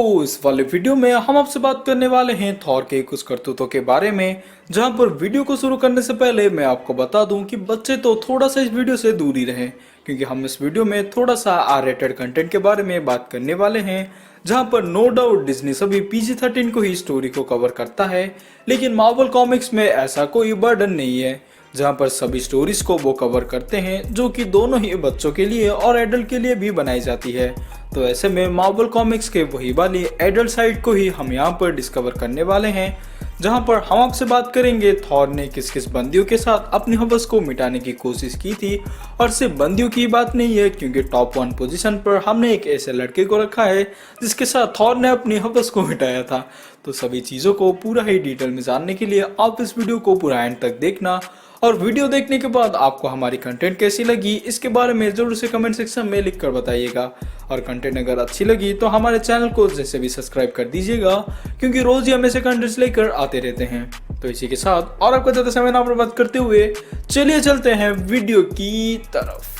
इस वाले वीडियो में हम आपसे बात करने वाले हैं थॉर के कुछ करतूतों के बारे में। जहां पर वीडियो को शुरू करने से पहले मैं आपको बता दूं कि बच्चे तो थोड़ा सा इस वीडियो से दूर ही रहें, क्योंकि हम इस वीडियो में थोड़ा सा आर रेटेड कंटेंट के बारे में बात करने वाले हैं। जहां पर नो डाउट डिज्नी सभी PG-13 को ही स्टोरी को कवर करता है, लेकिन मार्वल कॉमिक्स में ऐसा कोई बर्डन नहीं है जहां पर सभी स्टोरीज को वो कवर करते हैं, जो कि दोनों ही बच्चों के लिए और एडल्ट के लिए भी बनाई जाती है। तो ऐसे में मार्वल कॉमिक्स के वही वाली एडल्ट साइड को ही हम यहाँ पर डिस्कवर करने वाले हैं, जहां पर हम आपसे बात करेंगे थॉर ने किस किस बंदियों के साथ अपनी हवस को मिटाने की कोशिश की थी। और सिर्फ बंदियों की बात नहीं है, क्योंकि टॉप 1 पोजीशन पर हमने एक ऐसे लड़के को रखा है जिसके साथ थॉर ने अपनी हवस को मिटाया था। तो सभी चीज़ों को पूरा ही डिटेल में जानने के लिए आप इस वीडियो को पूरा एंड तक देखना, और वीडियो देखने के बाद आपको हमारी कंटेंट कैसी लगी इसके बारे में जरूर से कमेंट सेक्शन में लिख कर बताइएगा। और कंटेंट अगर अच्छी लगी तो हमारे चैनल को जैसे भी सब्सक्राइब कर दीजिएगा, क्योंकि रोज ही हम ऐसे कंटेंट्स लेकर आते रहते हैं। तो इसी के साथ और आपका ज़्यादा समय ना बर्बाद करते हुए चलिए चलते हैं वीडियो की तरफ।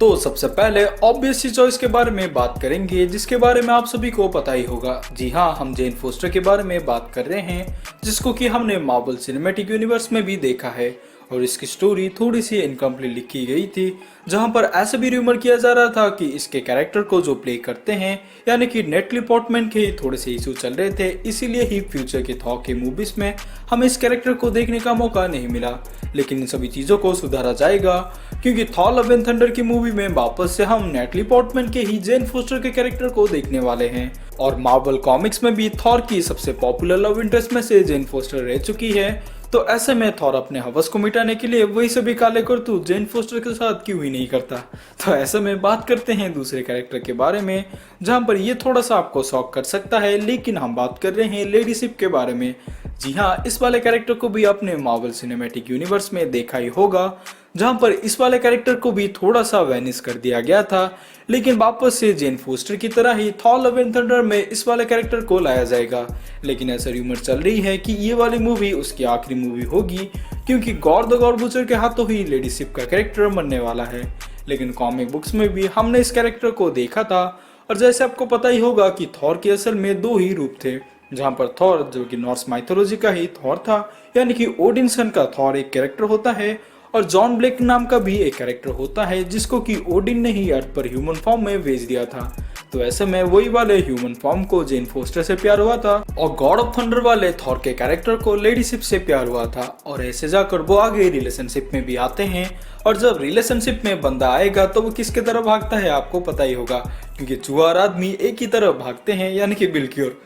तो सबसे पहले ऑब्वियस सी चॉइस के बारे में बात करेंगे, जिसके बारे में आप सभी को पता ही होगा। जी हाँ, हम जेन फोस्टर के बारे में बात कर रहे हैं, जिसको कि हमने मार्वल सिनेमैटिक यूनिवर्स में भी देखा है। और इसकी स्टोरी थोड़ी सी इनकम्प्लीट लिखी गई थी, जहां पर ऐसा भी रूमर किया जा रहा था कि इसके कैरेक्टर को जो प्ले करते हैं यानी कि नेटली पोर्टमैन के ही थोड़े से इशू चल रहे थे, इसीलिए ही फ्यूचर के थॉर के मूवीज में हमें इस कैरेक्टर को देखने का मौका नहीं मिला। लेकिन इन सभी चीज़ों को सुधारा जाएगा, क्योंकि थॉर लव एंड थंडर की मूवी में वापस से हम नेटली पोर्टमैन के ही जेन फोस्टर के कैरेक्टर को देखने वाले हैं। और मार्वल कॉमिक्स में भी थॉर की सबसे पॉपुलर लव इंटरेस्ट में से जेन फोस्टर रह चुकी है। तो ऐसे में थॉर अपने हवस को मिटाने के लिए वही सभी काले करतूत जेन फोस्टर के साथ क्यों ही नहीं करता। तो ऐसे में बात करते हैं दूसरे कैरेक्टर के बारे में, जहां पर ये थोड़ा सा आपको शॉक कर सकता है, लेकिन हम बात कर रहे हैं लेडी शिप के बारे में। जी हाँ, इस वाले कैरेक्टर को भी आपने मार्वल सिनेमैटिक यूनिवर्स में देखा ही होगा, जहां पर इस वाले कैरेक्टर को भी थोड़ा सा वैनिश कर दिया गया था, लेकिन वापस से जेन फोस्टर की तरह ही थॉर लव एंड थंडर में इस वाले कैरेक्टर को लाया जाएगा। लेकिन ऐसा रूमर चल रही है कि ये वाली मूवी उसकी आखिरी मूवी होगी, क्योंकि गॉर द गॉर बुचर के हाथों ही लेडी शिप का कैरेक्टर मरने वाला है। लेकिन कॉमिक बुक्स में भी हमने इस कैरेक्टर को देखा था, और जैसे आपको पता ही होगा कि थॉर के असल में 2 ही रूप थे, जहां पर थॉर जो कि नॉर्स माइथोलॉजी का ही थॉर था, यानी कि ओडिन सन का थॉर एक कैरेक्टर होता है, और जॉन ब्लेक नाम का भी एक कैरेक्टर होता है, जिसको कि ओडिन ने ही अर्थ पर ह्यूमन फॉर्म में भेज दिया था। तो ऐसे में वही वाले ह्यूमन फॉर्म को जेन फोस्टर से प्यार हुआ था, और गॉड ऑफ थंडर वाले थॉर के कैरेक्टर को लेडी शिप से प्यार हुआ था। और ऐसे जाकर वो आगे रिलेशनशिप में भी आते हैं, और जब रिलेशनशिप में बंदा आएगा तो वो किसके तरफ भागता है आपको पता ही होगा, क्योंकि चूहा और आदमी एक ही तरफ भागते हैं, यानी कि बिल की ओर।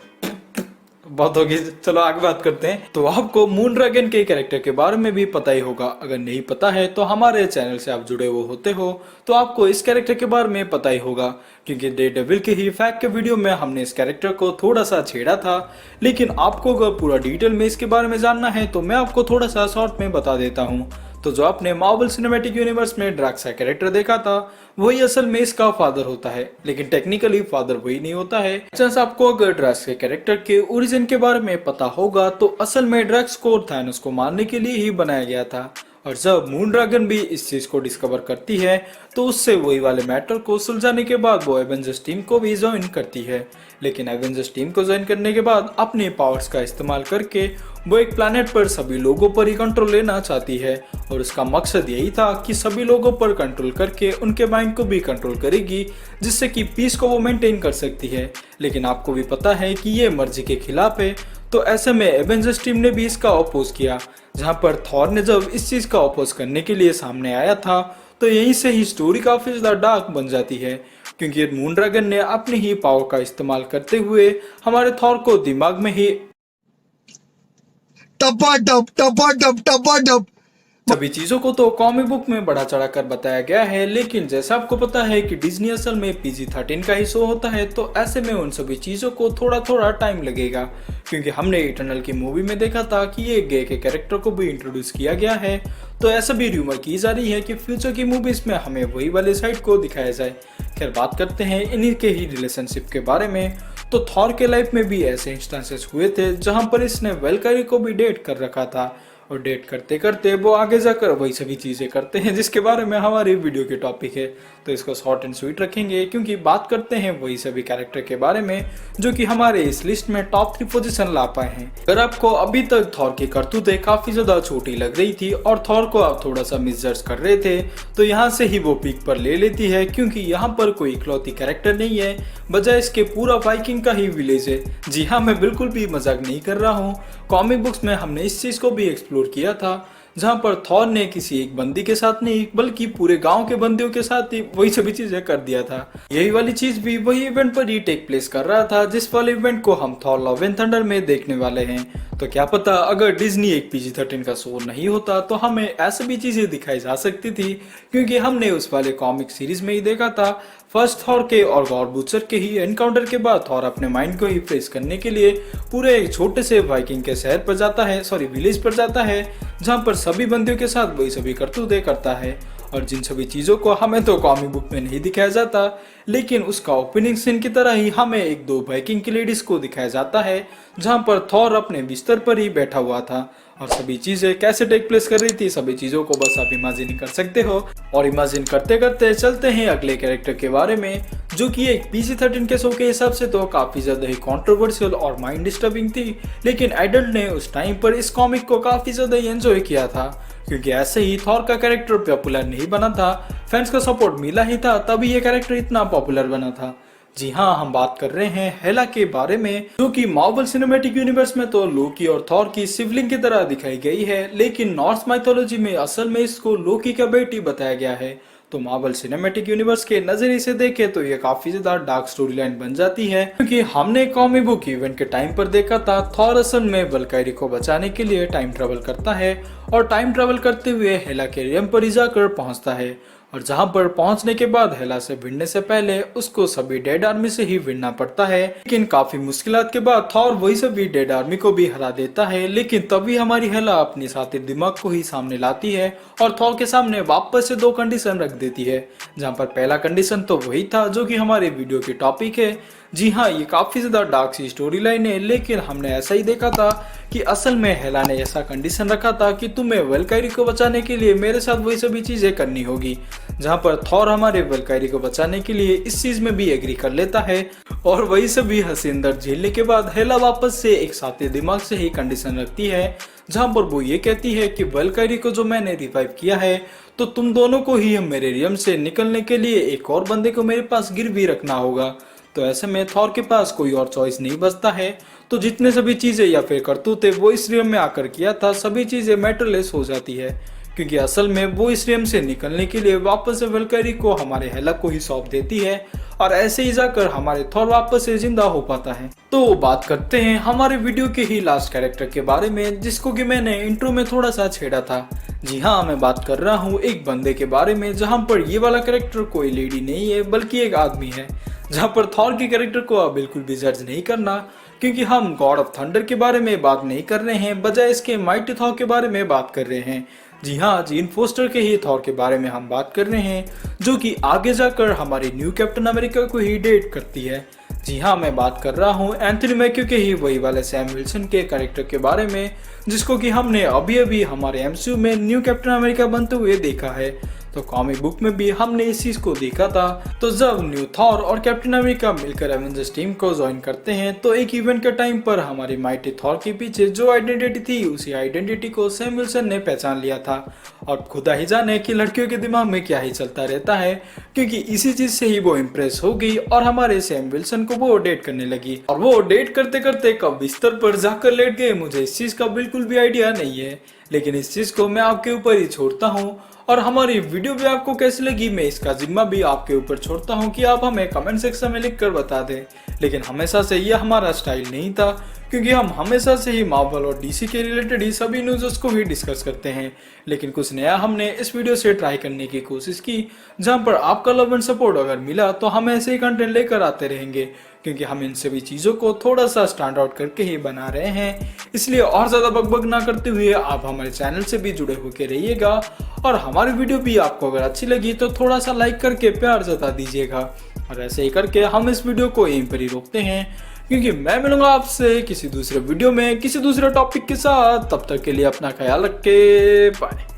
बहुत होगी, चलो आगे बात करते हैं। तो आपको मून ड्रैगन के कैरेक्टर के बारे में भी पता ही होगा। अगर नहीं पता है तो हमारे चैनल से आप जुड़े हुए होते हो तो आपको इस कैरेक्टर के बारे में पता ही होगा, क्योंकि डेयरडेविल के ही फैक्ट के वीडियो में हमने इस कैरेक्टर को थोड़ा सा छेड़ा था। लेकिन आपको अगर पूरा डिटेल में इसके बारे में जानना है तो मैं आपको थोड़ा सा शॉर्ट में बता देता हूँ। तो जो आपने मार्वल सिनेमैटिक यूनिवर्स में ड्रैक्स का कैरेक्टर देखा था, वही असल में इसका फादर होता है, लेकिन टेक्निकली फादर वही नहीं होता है। जैसे आपको अगर ड्रैक्स के कैरेक्टर के ओरिजिन के बारे में पता होगा तो असल में ड्रैक्स को थानोस को मारने के लिए ही बनाया गया था। और जब मून ड्रैगन भी इस चीज को डिस्कवर करती है तो उससे वही वाले मैटर को सुलझाने के बाद वो एवेंजर्स टीम को भी ज्वाइन करती है। लेकिन एवेंजर्स टीम को ज्वाइन करने के बाद अपने पावर्स का इस्तेमाल करके वो एक प्लैनेट पर सभी लोगों पर ही कंट्रोल लेना चाहती है, और उसका मकसद यही था कि सभी लोगों पर कंट्रोल करके उनके माइंड को भी कंट्रोल करेगी, जिससे कि पीस को वो मेंटेन कर सकती है। लेकिन आपको भी पता है कि ये मर्जी के खिलाफ है। तो ऐसे में एवेंजर्स टीम ने भी इसका अपोज किया, जहां पर थॉर ने जब इस चीज का अपोज करने के लिए सामने आया था, तो यहीं से ही स्टोरी काफी ज्यादा डार्क बन जाती है, क्योंकि मून ड्रैगन ने अपनी ही पावर का इस्तेमाल करते हुए हमारे थॉर को दिमाग में ही सभी चीजों को तो कॉमिक बुक में बढ़ा चढ़ा कर बताया गया है। लेकिन जैसा आपको पता है कि डिज्नी असल में PG-13 का ही शो होता है, तो ऐसे में उन सभी चीजों को थोड़ा थोड़ा टाइम लगेगा, क्योंकि हमने इटर्नल की मूवी में देखा था कि ये गे के कैरेक्टर को भी इंट्रोड्यूस किया गया है। तो ऐसा भी रूमर की जा रही है कि फ्यूचर की मूवीज में हमें वही वाले साइड को दिखाया जाए। खैर, बात करते हैं इन्हीं के ही रिलेशनशिप के बारे में। तो थॉर के लाइफ में भी ऐसे इंस्टेंसेस हुए थे जहां पर इसने वेलकरी को भी डेट कर रखा था, और डेट करते करते वो आगे जाकर वही सभी चीज़ें करते हैं जिसके बारे में हमारी वीडियो की टॉपिक है। तो इसको शॉर्ट एंड स्वीट रखेंगे क्योंकि बात करते हैं वही सभी कैरेक्टर के बारे में जो कि हमारे इस लिस्ट में टॉप 3 पोजीशन ला पाए हैं। अगर आपको अभी तक थॉर की करतूतें काफी ज्यादा छोटी लग रही थी और थॉर को आप थोड़ा सा मिसजज कर रहे थे तो यहाँ से ही वो पीक पर ले लेती है, क्योंकि यहाँ पर कोई इकलौती कैरेक्टर नहीं है, बजाय इसके पूरा वाइकिंग का ही विलेज है। जी हाँ, मैं बिल्कुल भी मजाक नहीं कर रहा हूँ। कॉमिक बुक्स में हमने इस चीज को भी एक्सप्लोर किया था जहाँ पर थॉर ने किसी एक बंदी के साथ नहीं बल्कि पूरे गांव के बंदियों के साथ ही वही सभी चीजें कर दिया था। यही वाली चीज भी वही इवेंट पर ही टेक प्लेस कर रहा था जिस वाले इवेंट को हम थॉर लव एंड थंडर में देखने वाले हैं। तो क्या पता अगर डिज्नी एक PG-13 का शो नहीं होता तो हमें ऐसी भी चीजें दिखाई जा सकती थी, क्योंकि हमने उस वाले कॉमिक सीरीज में ही देखा था फर्स्ट थॉर के और गॉर बूचर के ही एनकाउंटर के बाद थॉर अपने माइंड को ही फ्रेश करने के लिए पूरे एक छोटे से वाइकिंग के शहर पर जाता है, विलेज पर जाता है, जहाँ पर सभी बंदियों के साथ वही सभी करतूतें करता है। और जिन सभी चीजों को हमें तो कॉमिक बुक में नहीं दिखाया जाता, लेकिन उसका ओपनिंग सीन की तरह ही हमें एक दो वाइकिंग की लेडीज को दिखाया जाता है जहाँ पर थॉर अपने बिस्तर पर ही बैठा हुआ था और सभी चीजें कैसे टेक प्लेस कर रही थी, सभी चीजों को बस आप इमेजिन कर सकते हो। और इमेजिन करते करते चलते हैं अगले कैरेक्टर के बारे में, जो कि एक PG-13 के शो के हिसाब से तो काफी ज्यादा ही कंट्रोवर्शियल और माइंड डिस्टर्बिंग थी, लेकिन एडल्ट ने उस टाइम पर इस कॉमिक को काफी ज्यादा ही एंजॉय किया था, क्योंकि ऐसे ही थॉर का कैरेक्टर पॉपुलर नहीं बना था, फैंस का सपोर्ट मिला ही था तभी ये कैरेक्टर इतना पॉपुलर बना था। जी हाँ, हम बात कर रहे हैं हेला के बारे में, जो कि मार्वल सिनेमैटिक यूनिवर्स में तो लोकी और थॉर की सिबलिंग की तरह दिखाई गई है, लेकिन नॉर्स माइथोलॉजी में असल में इसको लोकी का बेटी बताया गया है। तो मार्वल सिनेमैटिक यूनिवर्स के नजरिए से देखे तो ये काफी ज्यादा डार्क स्टोरी लाइन बन जाती है, क्योंकि हमने कॉमिक बुक इवेंट के टाइम पर देखा था थॉर असल में वल्कायरी को बचाने के लिए टाइम ट्रेवल करता है और टाइम ट्रेवल करते हुए हेला के रियम पर ही जाकर पहुंचता है, और जहां पर पहुंचने के बाद हेला से भिड़ने से पहले उसको सभी डेड आर्मी से ही भिड़ना पड़ता है। लेकिन काफी मुश्किलात के बाद थॉर वही सभी डेड आर्मी को भी हरा देता है, लेकिन तभी हमारी हेला अपनी सातिर दिमाग को ही सामने लाती है और थॉर के सामने वापस से 2 कंडीशन रख देती है, जहां पर पहला कंडीशन तो वही था जो कि हमारे वीडियो की टॉपिक है। जी हाँ, ये काफी ज्यादा डार्क सी स्टोरी लाइन है, लेकिन हमने ऐसा ही देखा था कि असल में हेला ने ऐसा कंडीशन रखा था कि तुम्हें वल्कायरी को बचाने के लिए मेरे साथ वही सभी चीजें करनी होगी, जहां पर थॉर हमारे वल्कायरी को बचाने के लिए इस चीज में भी एग्री कर लेता है। और वही सभी हसीन दर्द झेलने के बाद हेला वापस से एक साथे दिमाग से ही कंडीशन रखती है, जहां पर वो ये कहती है कि वल्कायरी को जो मैंने रिवाइव किया है तो तुम दोनों को ही मेरे रियम से निकलने के लिए एक और बंदे को मेरे पास गिरवी रखना होगा। तो ऐसे में थॉर के पास कोई और चॉइस नहीं बचता है, तो जितने सभी चीजें या फिर करतूतें वो इस रियम में आकर किया था सभी चीजें मैटरलेस हो जाती है, क्योंकि असल में वो इस रियम से निकलने के लिए वापस से वल्कायरी को हमारे हेला को ही सौंप देती है और ऐसे ही जाकर हमारे थॉर वापस से जिंदा हो पाता है। तो बात करते हैं हमारे वीडियो के ही लास्ट कैरेक्टर के बारे में, जिसको कि मैंने इंट्रो में थोड़ा सा छेड़ा था। जी हाँ, मैं बात कर रहा हूँ एक बंदे के बारे में, जहाँ पर ये वाला कैरेक्टर कोई लेडी नहीं है बल्कि एक आदमी है, जहाँ पर थॉर के कैरेक्टर को आप बिल्कुल भी जज नहीं करना, क्योंकि हम गॉड ऑफ थंडर के बारे में बात नहीं कर रहे हैं, बजाय इसके माइटी थॉर के बारे में बात कर रहे हैं। जी हाँ, जीन फोस्टर के ही थॉर के बारे में हम बात कर रहे हैं, जो कि आगे जाकर हमारी न्यू कैप्टन अमेरिका को ही डेट करती है। जी हाँ, मैं बात कर रहा हूँ एंथनी मैक्यू के ही वही वाले सैम विल्सन के कैरेक्टर के बारे में, जिसको कि हमने अभी अभी हमारे MCU में न्यू कैप्टन अमेरिका बनते हुए देखा है। तो कॉमिक बुक में भी हमने इस चीज को देखा था। तो जब न्यू थॉर और कैप्टन अमेरिका मिलकर एवेंजर्स टीम को ज्वाइन करते हैं तो एक इवेंट के टाइम पर हमारी माइटी थॉर के पीछे जो आइडेंटिटी थी उसी आइडेंटिटी को सैम विल्सन ने पहचान लिया था। और खुदा ही जाने कि लड़कियों के दिमाग में क्या ही चलता रहता है, क्योंकि इसी चीज से ही वो इम्प्रेस हो गई और हमारे सैम विल्सन को वो डेट करने लगी। और वो डेट करते करते कब बिस्तर पर जाकर लेट गए मुझे इस चीज का बिल्कुल भी आइडिया नहीं है, लेकिन इस चीज को मैं आपके ऊपर ही छोड़ता हूँ। और हमारी वीडियो भी आपको कैसी लगी मैं इसका जिम्मा भी आपके ऊपर छोड़ता हूँ कि आप हमें कमेंट सेक्शन में लिख कर बता दें। लेकिन हमेशा से यह हमारा स्टाइल नहीं था, क्योंकि हम हमेशा से ही मार्वल और DC के रिलेटेड ही सभी न्यूज़ को ही डिस्कस करते हैं। लेकिन कुछ नया हमने इस वीडियो से ट्राई करने की कोशिश की, जहां पर आपका लव एंड सपोर्ट अगर मिला तो हम ऐसे ही कंटेंट लेकर आते रहेंगे, क्योंकि हम इन सभी चीज़ों को थोड़ा सा स्टैंड आउट करके ही बना रहे हैं। इसलिए और ज़्यादा बकबक ना करते हुए आप हमारे चैनल से भी जुड़े होकर रहिएगा, और हमारी वीडियो भी आपको अगर अच्छी लगी तो थोड़ा सा लाइक करके प्यार जता दीजिएगा। और ऐसे ही करके हम इस वीडियो को यहीं पर ही रोकते हैं, क्योंकि मैं मिलूंगा आपसे किसी दूसरे वीडियो में किसी दूसरे टॉपिक के साथ। तब तक के लिए अपना ख्याल रखे, बाय।